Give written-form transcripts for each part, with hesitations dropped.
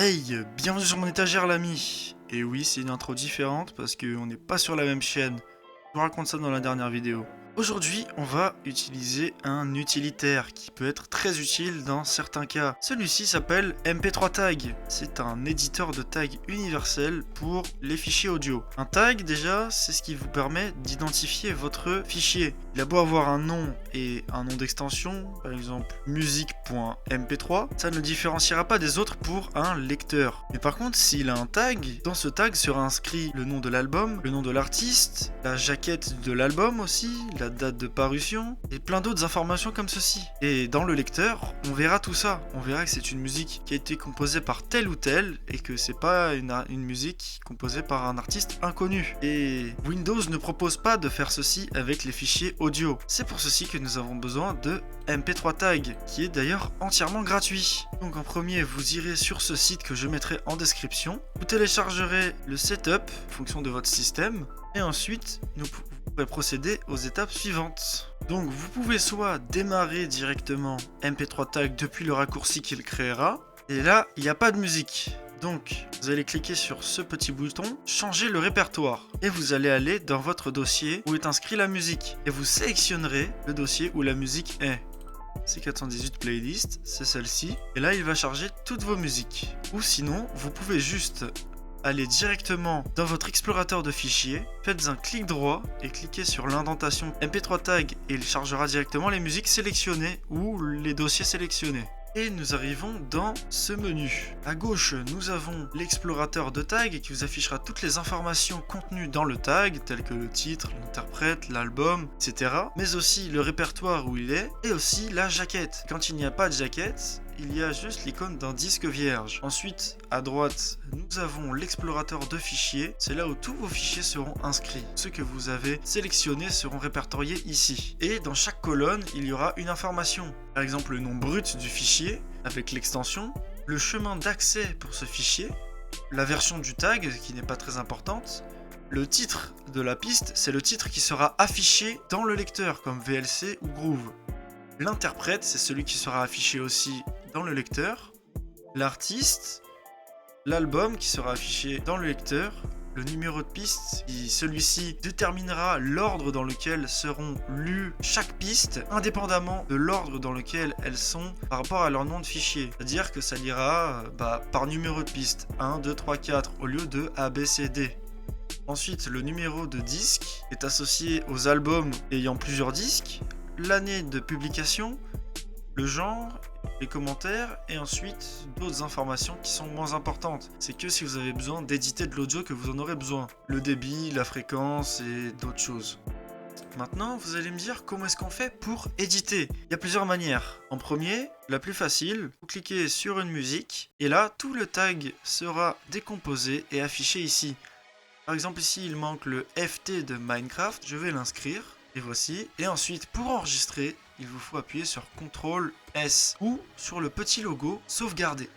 Hey, bienvenue sur mon étagère l'ami. Et oui, c'est une intro différente parce qu'on n'est pas sur la même chaîne. Je vous raconte ça dans la dernière vidéo. Aujourd'hui, on va utiliser un utilitaire qui peut être très utile dans certains cas. Celui-ci s'appelle MP3 Tag. C'est un éditeur de tag universel pour les fichiers audio. Un tag, déjà, c'est ce qui vous permet d'identifier votre fichier. Il a beau avoir un nom et un nom d'extension, par exemple musique.mp3, ça ne le différenciera pas des autres pour un lecteur. Mais par contre, s'il a un tag, dans ce tag sera inscrit le nom de l'album, le nom de l'artiste, la jaquette de l'album aussi, la date de parution, et plein d'autres informations comme ceci. Et dans le lecteur, on verra tout ça. On verra que c'est une musique qui a été composée par tel ou tel, et que c'est pas une musique composée par un artiste inconnu. Et Windows ne propose pas de faire ceci avec les fichiers audio. C'est pour ceci que nous avons besoin de MP3 Tag, qui est d'ailleurs entièrement gratuit. Donc en premier, vous irez sur ce site que je mettrai en description. Vous téléchargerez le setup en fonction de votre système, et ensuite, vous pourrez procéder aux étapes suivantes. Donc vous pouvez soit démarrer directement MP3 Tag depuis le raccourci qu'il créera, et là, il n'y a pas de musique. Donc, vous allez cliquer sur ce petit bouton, changer le répertoire, et vous allez aller dans votre dossier où est inscrit la musique, et vous sélectionnerez le dossier où la musique est. C'est 418 playlist, c'est celle-ci, et là il va charger toutes vos musiques. Ou sinon, vous pouvez juste aller directement dans votre explorateur de fichiers, faites un clic droit et cliquez sur l'indentation MP3 Tag et il chargera directement les musiques sélectionnées ou les dossiers sélectionnés. Et nous arrivons dans ce menu. À gauche, nous avons l'explorateur de tag qui vous affichera toutes les informations contenues dans le tag, telles que le titre, l'interprète, l'album, etc. Mais aussi le répertoire où il est, et aussi la jaquette. Quand il n'y a pas de jaquette, il y a juste l'icône d'un disque vierge. Ensuite, à droite, nous avons l'explorateur de fichiers. C'est là où tous vos fichiers seront inscrits. Ceux que vous avez sélectionnés seront répertoriés ici. Et dans chaque colonne, il y aura une information. Par exemple, le nom brut du fichier avec l'extension, le chemin d'accès pour ce fichier, la version du tag qui n'est pas très importante, le titre de la piste, c'est le titre qui sera affiché dans le lecteur comme VLC ou Groove. L'interprète, c'est celui qui sera affiché aussi dans le lecteur, l'artiste, l'album qui sera affiché dans le lecteur, le numéro de piste, qui celui-ci déterminera l'ordre dans lequel seront lues chaque piste, indépendamment de l'ordre dans lequel elles sont par rapport à leur nom de fichier. C'est-à-dire que ça lira par numéro de piste, 1, 2, 3, 4, au lieu de A, B, C, D. Ensuite, le numéro de disque est associé aux albums ayant plusieurs disques, l'année de publication, le genre, les commentaires et ensuite d'autres informations qui sont moins importantes. C'est que si vous avez besoin d'éditer de l'audio que vous en aurez besoin. Le débit, la fréquence et d'autres choses. Maintenant, vous allez me dire comment est-ce qu'on fait pour éditer. Il y a plusieurs manières. En premier, la plus facile, vous cliquez sur une musique et là, tout le tag sera décomposé et affiché ici. Par exemple, ici, il manque le FT de Minecraft. Je vais l'inscrire. Et voici. Et ensuite, pour enregistrer, il vous faut appuyer sur CTRL S ou sur le petit logo sauvegarder.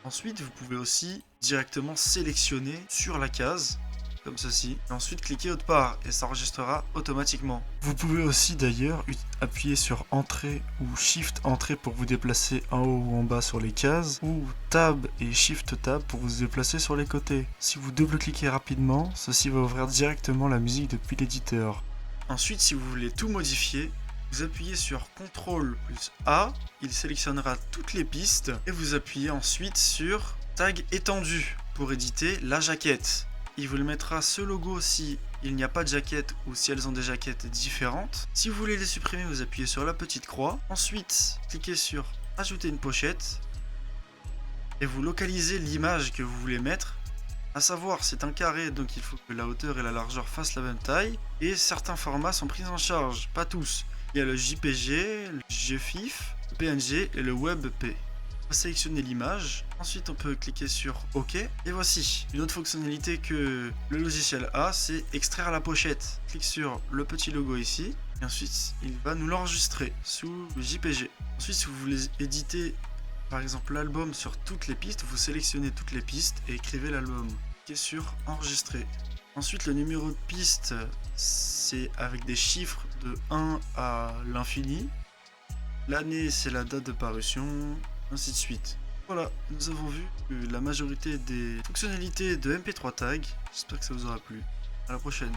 Ensuite, vous pouvez aussi directement sélectionner sur la case, comme ceci, et ensuite cliquer autre part et ça enregistrera automatiquement. Vous pouvez aussi d'ailleurs appuyer sur Entrée ou Shift Entrée pour vous déplacer en haut ou en bas sur les cases, ou Tab et Shift Tab pour vous déplacer sur les côtés. Si vous double-cliquez rapidement, ceci va ouvrir directement la musique depuis l'éditeur. Ensuite, si vous voulez tout modifier, vous appuyez sur CTRL plus A, il sélectionnera toutes les pistes et vous appuyez ensuite sur Tag étendu pour éditer la jaquette. Il vous le mettra ce logo si il n'y a pas de jaquette ou si elles ont des jaquettes différentes. Si vous voulez les supprimer, vous appuyez sur la petite croix. Ensuite, cliquez sur Ajouter une pochette et vous localisez l'image que vous voulez mettre. A savoir, c'est un carré, donc il faut que la hauteur et la largeur fassent la même taille. Et certains formats sont pris en charge, pas tous. Il y a le JPG, le GFIF, le PNG et le WebP. On va sélectionner l'image. Ensuite, on peut cliquer sur OK. Et voici une autre fonctionnalité que le logiciel a, c'est extraire la pochette. Clique sur le petit logo ici. Et ensuite, il va nous l'enregistrer sous le JPG. Ensuite, si vous voulez éditer par exemple l'album sur toutes les pistes, vous sélectionnez toutes les pistes et écrivez l'album. Cliquez sur enregistrer. Ensuite, le numéro de piste, c'est avec des chiffres de 1 à l'infini. L'année, c'est la date de parution, ainsi de suite. Voilà, nous avons vu la majorité des fonctionnalités de MP3 Tag. J'espère que ça vous aura plu. À la prochaine.